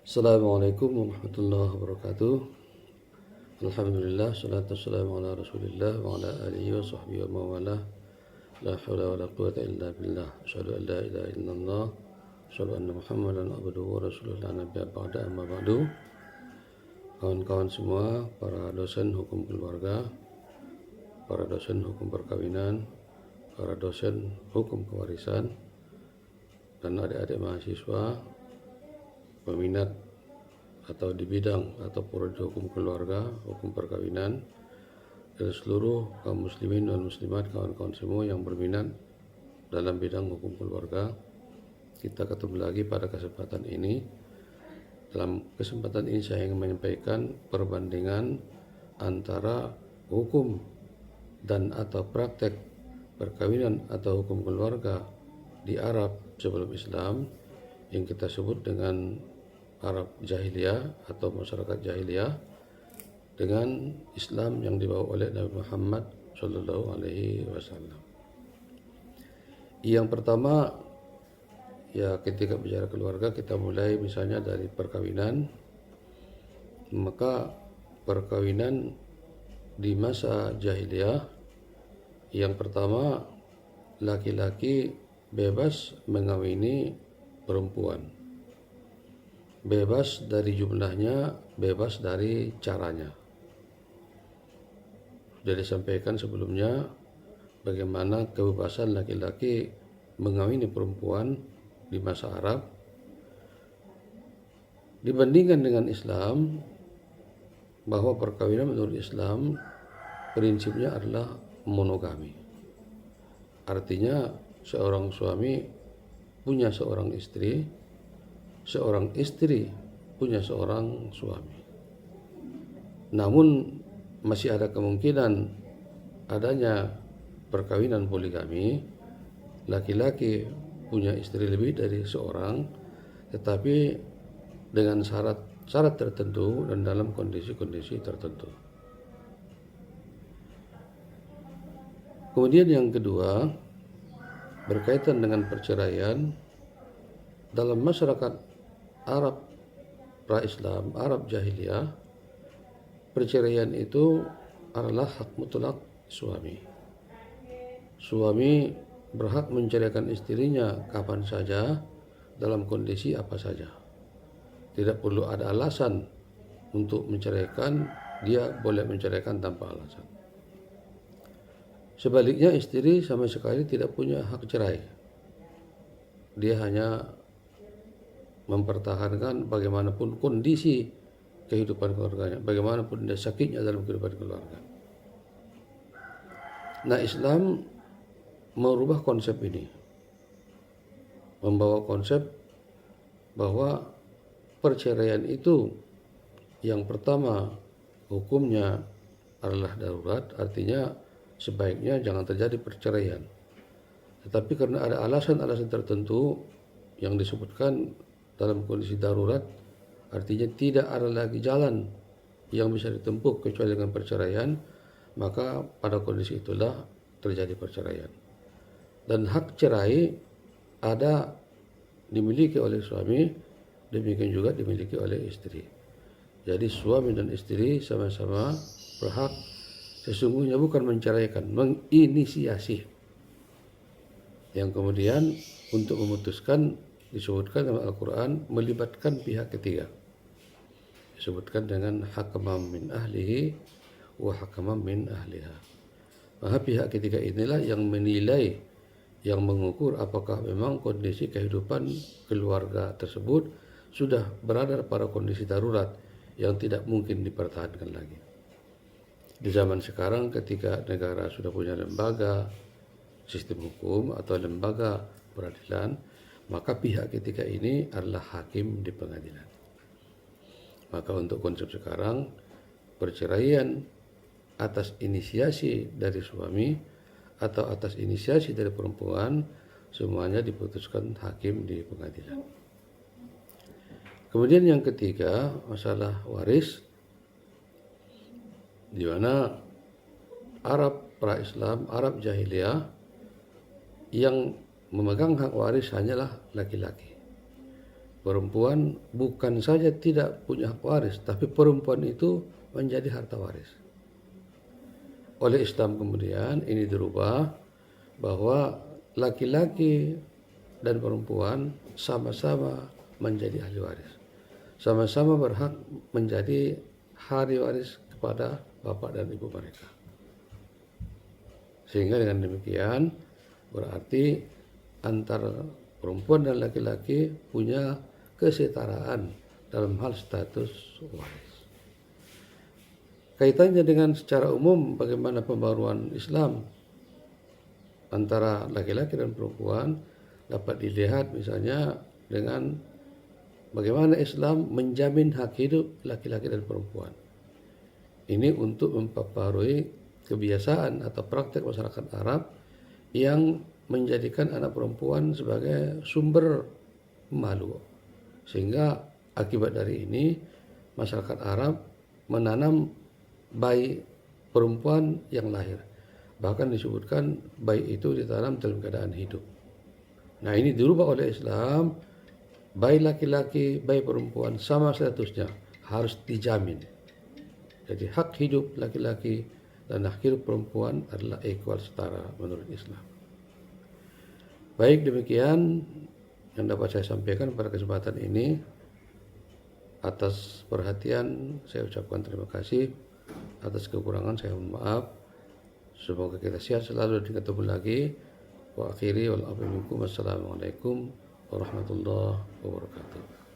Assalamualaikum warahmatullahi wabarakatuh. Alhamdulillah, salatu wassalamu ala rasulillah wa ala alihi wa sahbihi wa mawalah. La hawla wa la quwata illa billah. Asyhadu an la ilaha illallah, asyhadu anna muhammadan abduhu wa rasuluhu la nabiyya ba'da amma ba'du. Kawan-kawan semua, para dosen hukum keluarga, para dosen hukum perkawinan, para dosen hukum kewarisan, dan adik-adik mahasiswa peminat atau di bidang atau prodi hukum keluarga, hukum perkawinan, dan seluruh kaum muslimin dan muslimat, kawan-kawan semua yang berminat dalam bidang hukum keluarga. Kita ketemu lagi pada kesempatan ini. Dalam kesempatan ini saya ingin menyampaikan perbandingan antara hukum dan atau praktek perkawinan atau hukum keluarga di Arab sebelum Islam yang kita sebut dengan Arab Jahiliyah atau masyarakat Jahiliyah dengan Islam yang dibawa oleh Nabi Muhammad Sallallahu Alaihi Wasallam. Yang pertama, ya ketika bicara keluarga kita mulai misalnya dari perkawinan. Maka perkawinan di masa Jahiliyah, yang pertama, laki-laki bebas mengawini perempuan. Bebas dari jumlahnya, bebas dari caranya. Sudah disampaikan sebelumnya bagaimana kebebasan laki-laki mengawini perempuan di masa Arab. Dibandingkan dengan Islam, bahwa perkawinan menurut Islam prinsipnya adalah monogami. Artinya seorang suami punya seorang istri, seorang istri punya seorang suami. Namun masih ada kemungkinan adanya perkawinan poligami, laki-laki punya istri lebih dari seorang, tetapi dengan syarat tertentu dan dalam kondisi-kondisi tertentu. Kemudian yang kedua, berkaitan dengan perceraian. Dalam masyarakat Arab pra-Islam, Arab Jahiliyah, perceraian itu adalah hak mutlak suami. Suami berhak menceraikan istrinya kapan saja, dalam kondisi apa saja. Tidak perlu ada alasan untuk menceraikan, dia boleh menceraikan tanpa alasan. Sebaliknya, istri sama sekali tidak punya hak cerai. Dia hanya mempertahankan bagaimanapun kondisi kehidupan keluarganya, bagaimanapun dia sakitnya dalam kehidupan keluarga. Nah, Islam merubah konsep ini, membawa konsep bahwa perceraian itu yang pertama hukumnya adalah darurat, artinya sebaiknya jangan terjadi perceraian. Tetapi karena ada alasan-alasan tertentu yang disebutkan dalam kondisi darurat, artinya tidak ada lagi jalan yang bisa ditempuh kecuali dengan perceraian, maka pada kondisi itulah terjadi perceraian. Dan hak cerai ada dimiliki oleh suami, demikian juga dimiliki oleh istri. Jadi suami dan istri sama-sama berhak, sesungguhnya bukan menceraikan, menginisiasi. Yang kemudian untuk memutuskan disebutkan dalam Al-Quran melibatkan pihak ketiga. Disebutkan dengan hakamam min ahlihi wa hakamam min ahliha. Maka pihak ketiga inilah yang menilai, yang mengukur apakah memang kondisi kehidupan keluarga tersebut sudah berada pada kondisi darurat yang tidak mungkin dipertahankan lagi. Di zaman sekarang ketika negara sudah punya lembaga sistem hukum atau lembaga peradilan, maka pihak ketiga ini adalah hakim di pengadilan. Maka untuk konsep sekarang, perceraian atas inisiasi dari suami atau atas inisiasi dari perempuan, semuanya diputuskan hakim di pengadilan. Kemudian yang ketiga, masalah waris, di mana Arab pra-Islam, Arab Jahiliyah, yang memegang hak waris hanyalah laki-laki. perempuan bukan saja tidak punya hak waris, tapi perempuan itu menjadi harta waris. Oleh Islam kemudian ini dirubah bahwa laki-laki dan perempuan sama-sama menjadi ahli waris. Sama-sama berhak menjadi ahli waris kepada bapak dan ibu mereka. Sehingga dengan demikian berarti antara perempuan dan laki-laki punya kesetaraan dalam hal status waris. Kaitannya dengan secara umum bagaimana pembaruan Islam antara laki-laki dan perempuan dapat dilihat misalnya dengan bagaimana Islam menjamin hak hidup laki-laki dan perempuan. Ini untuk memperbarui kebiasaan atau praktek masyarakat Arab yang menjadikan anak perempuan sebagai sumber malu. Sehingga akibat dari ini masyarakat Arab menanam bayi perempuan yang lahir. Bahkan disebutkan bayi itu ditanam dalam keadaan hidup. Nah, ini dirubah oleh Islam. Bayi laki-laki, bayi perempuan sama statusnya, harus dijamin. Jadi hak hidup laki-laki dan hak hidup perempuan adalah equal, setara menurut Islam. Baik, demikian yang dapat saya sampaikan pada kesempatan ini. Atas perhatian saya ucapkan terima kasih. Atas kekurangan saya mohon maaf. Semoga kita sehat selalu dan ketemu lagi. Wa akhiri wal afu minkum. Wassalamualaikum warahmatullahi wabarakatuh.